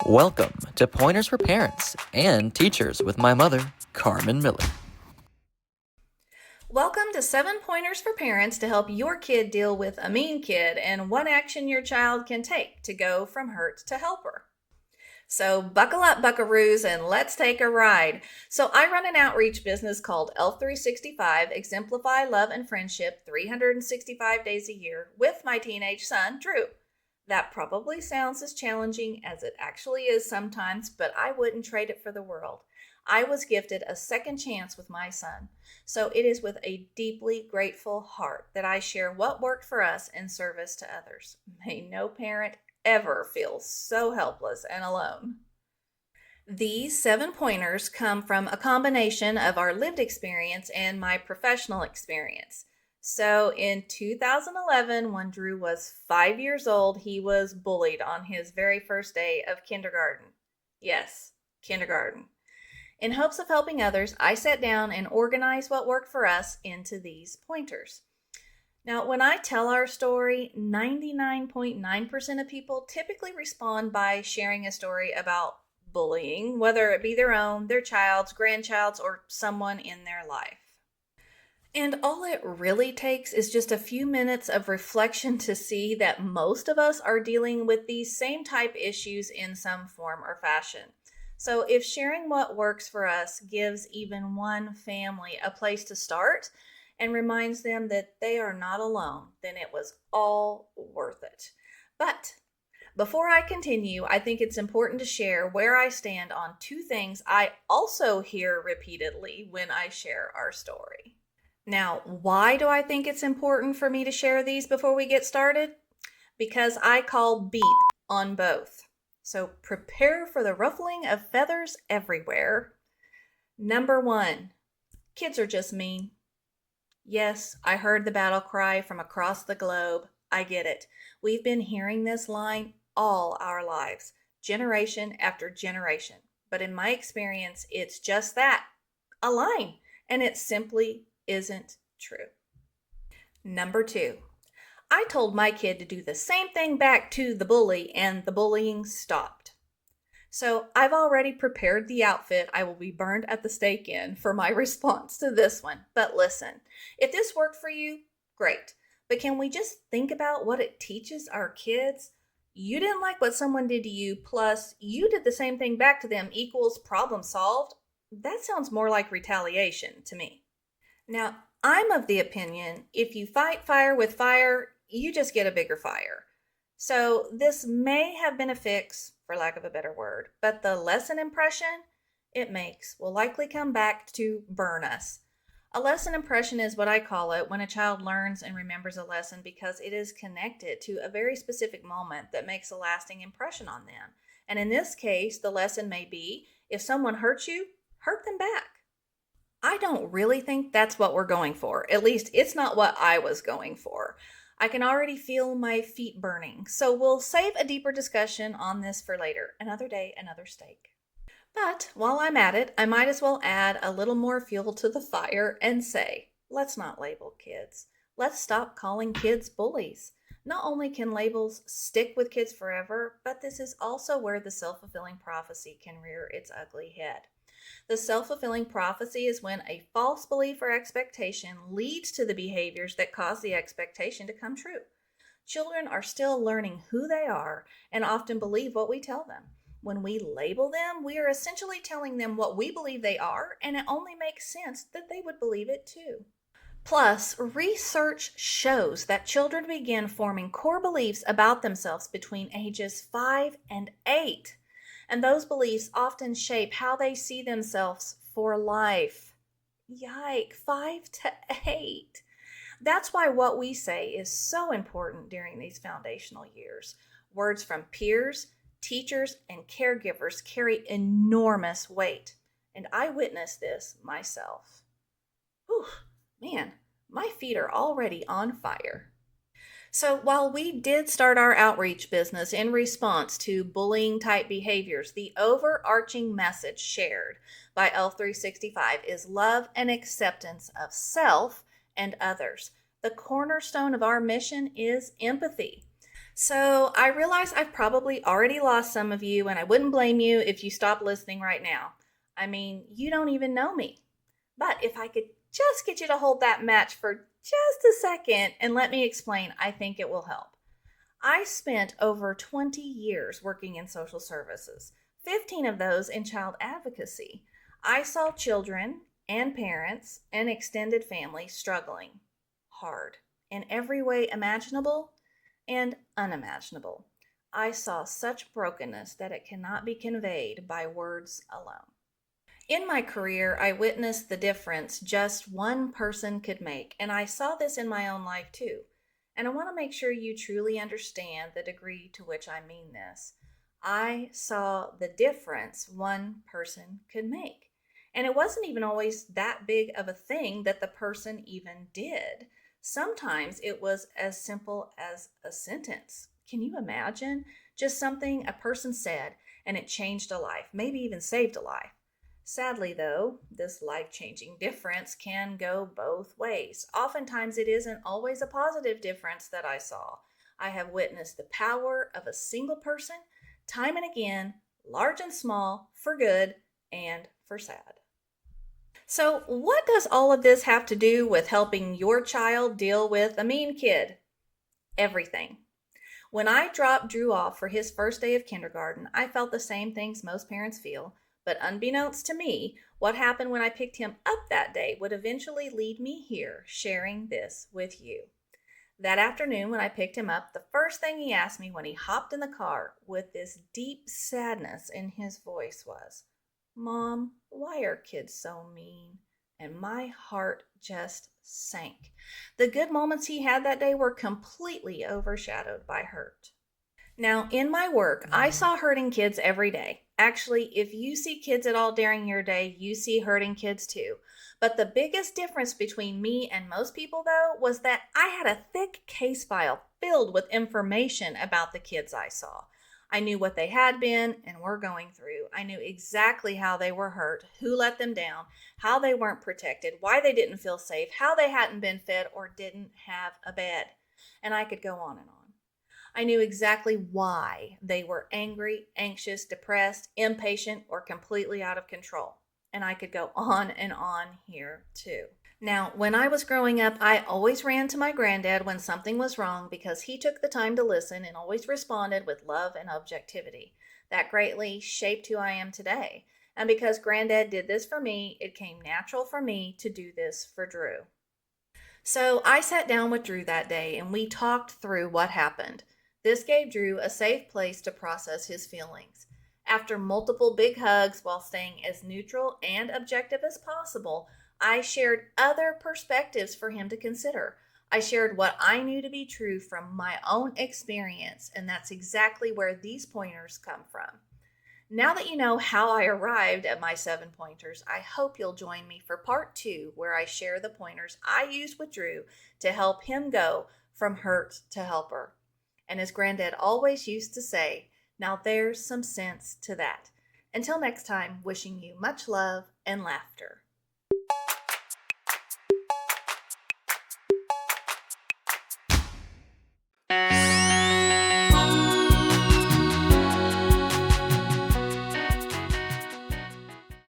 Welcome to Pointers for Parents and Teachers with my mother, Carmen Miller. Welcome to 7 Pointers for Parents to help your kid deal with a mean kid and one action your child can take to go from hurt to helper. So buckle up, buckaroos, and let's take a ride. So I run an outreach business called Elf 365, Exemplify Love and Friendship 365 days a year with my teenage son, Drew. That probably sounds as challenging as it actually is sometimes, but I wouldn't trade it for the world. I was gifted a second chance with my son, so it is with a deeply grateful heart that I share what worked for us in service to others. May no parent ever feel so helpless and alone. These 7 pointers come from a combination of our lived experience and my professional experience. So in 2011, when Drew was 5 years old, he was bullied on his very first day of kindergarten. Yes, kindergarten. In hopes of helping others, I sat down and organized what worked for us into these pointers. Now, when I tell our story, 99.9% of people typically respond by sharing a story about bullying, whether it be their own, their child's, grandchild's, or someone in their life. And all it really takes is just a few minutes of reflection to see that most of us are dealing with these same type issues in some form or fashion. So if sharing what works for us gives even one family a place to start and reminds them that they are not alone, then it was all worth it. But before I continue, I think it's important to share where I stand on 2 things I also hear repeatedly when I share our story. Now, why do I think it's important for me to share these before we get started? Because I call beep on both. So prepare for the ruffling of feathers everywhere. Number 1, kids are just mean. Yes, I heard the battle cry from across the globe. I get it. We've been hearing this line all our lives, generation after generation. But in my experience, it's just that, a line, and it simply isn't true. Number 2, I told my kid to do the same thing back to the bully, and the bullying stopped. So I've already prepared the outfit I will be burned at the stake in for my response to this one. But listen, if this worked for you, great. But can we just think about what it teaches our kids? You didn't like what someone did to you, plus you did the same thing back to them equals problem solved? That sounds more like retaliation to me. Now, I'm of the opinion if you fight fire with fire, you just get a bigger fire. So this may have been a fix, for lack of a better word, but the lesson impression it makes will likely come back to burn us. A lesson impression is what I call it when a child learns and remembers a lesson because it is connected to a very specific moment that makes a lasting impression on them. And in this case, the lesson may be, if someone hurts you, hurt them back. I don't really think that's what we're going for. At least it's not what I was going for. I can already feel my feet burning, so we'll save a deeper discussion on this for later. Another day, another steak. But while I'm at it, I might as well add a little more fuel to the fire and say, let's not label kids. Let's stop calling kids bullies. Not only can labels stick with kids forever, but this is also where the self-fulfilling prophecy can rear its ugly head. The self-fulfilling prophecy is when a false belief or expectation leads to the behaviors that cause the expectation to come true. Children are still learning who they are and often believe what we tell them. When we label them, we are essentially telling them what we believe they are, and it only makes sense that they would believe it too. Plus, research shows that children begin forming core beliefs about themselves between ages 5 and 8. And those beliefs often shape how they see themselves for life. Yike, 5 to 8. That's why what we say is so important during these foundational years. Words from peers, teachers, and caregivers carry enormous weight. And I witnessed this myself. Whew, man, my feet are already on fire. So while we did start our outreach business in response to bullying type behaviors, the overarching message shared by Elf 365 is love and acceptance of self and others. The cornerstone of our mission is empathy. So I realize I've probably already lost some of you, and I wouldn't blame you if you stop listening right now. I mean, you don't even know me. But if I could just get you to hold that match for just a second and let me explain, I think it will help. I spent over 20 years working in social services, 15 of those in child advocacy. I saw children and parents and extended families struggling hard in every way imaginable and unimaginable. I saw such brokenness that it cannot be conveyed by words alone. In my career, I witnessed the difference just one person could make, and I saw this in my own life too. And I want to make sure you truly understand the degree to which I mean this. I saw the difference one person could make. And it wasn't even always that big of a thing that the person even did. Sometimes it was as simple as a sentence. Can you imagine? Just something a person said and it changed a life, maybe even saved a life. Sadly, though, this life changing difference can go both ways. Oftentimes, it isn't always a positive difference that I saw. I have witnessed the power of a single person time and again, large and small, for good and for sad. So, what does all of this have to do with helping your child deal with a mean kid? Everything. When I dropped Drew off for his first day of kindergarten, I felt the same things most parents feel, but unbeknownst to me, what happened when I picked him up that day would eventually lead me here, sharing this with you. That afternoon, when I picked him up, the first thing he asked me when he hopped in the car with this deep sadness in his voice was, "Mom, why are kids so mean?" And my heart just sank. The good moments he had that day were completely overshadowed by hurt. Now, in my work, I saw hurting kids every day. Actually, if you see kids at all during your day, you see hurting kids too. But the biggest difference between me and most people, though, was that I had a thick case file filled with information about the kids I saw. I knew what they had been and were going through. I knew exactly how they were hurt, who let them down, how they weren't protected, why they didn't feel safe, how they hadn't been fed or didn't have a bed. And I could go on and on. I knew exactly why they were angry, anxious, depressed, impatient, or completely out of control. And I could go on and on here too. Now, when I was growing up, I always ran to my granddad when something was wrong because he took the time to listen and always responded with love and objectivity. That greatly shaped who I am today. And because granddad did this for me, it came natural for me to do this for Drew. So I sat down with Drew that day and we talked through what happened. This gave Drew a safe place to process his feelings. After multiple big hugs while staying as neutral and objective as possible, I shared other perspectives for him to consider. I shared what I knew to be true from my own experience, and that's exactly where these pointers come from. Now that you know how I arrived at my 7 pointers, I hope you'll join me for part 2, where I share the pointers I used with Drew to help him go from hurt to helper. And as Granddad always used to say, now there's some sense to that. Until next time, wishing you much love and laughter.